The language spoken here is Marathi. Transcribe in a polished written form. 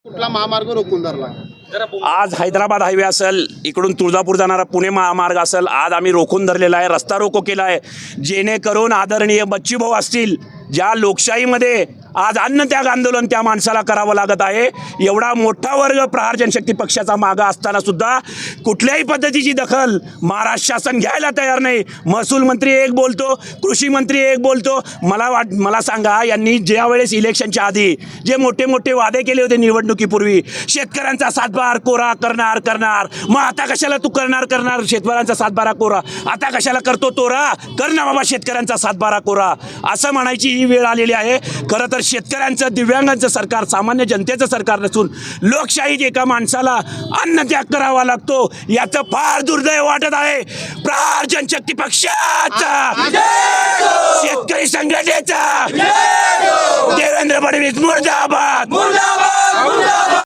कुठला महामार्ग रोखून धरला? आज हैदराबाद हायवे असेल, इकडून तुळजापूर जाणारा पुणे महामार्ग असेल, आज आम्ही रोखून धरलेला आहे, रस्ता रोको केला आहे, जेणेकरून आदरणीय बच्चूभाऊ असतील, ज्या लोकशाहीमध्ये आज अन्नत्याग आंदोलन त्या माणसाला करावं लागत आहे, एवढा मोठा वर्ग प्रहार जनशक्ती पक्षाचा मागा असताना सुद्धा कुठल्याही पद्धतीची दखल महाराष्ट्र शासन घ्यायला तयार नाही. महसूल मंत्री एक बोलतो, कृषी मंत्री एक बोलतो. मला सांगा, यांनी ज्या वेळेस इलेक्शनच्या आधी जे मोठे मोठे वादे केले होते निवडणुकीपूर्वी, शेतकऱ्यांचा सातबार कोरा करणार, मग आता कशाला तू करणार शेतकऱ्यांचा सातबारा कोरा, आता कशाला करतो तोरा, कर ना बाबा शेतकऱ्यांचा सातबारा कोरा, असं म्हणायची ही वेळ आलेली आहे. खरं तर शेतकऱ्यांचं, दिव्यांगांचं सरकार सामान्य जनतेचं सरकार नसून लोकशाहीत एका माणसाला अन्नत्याग करावा लागतो, याचं फार दुर्दैव वाटत आहे. प्रहार जनशक्ती पक्षाचा, शेतकरी संघटनेचा, देवेंद्र फडणवीस मुर्दाबाद.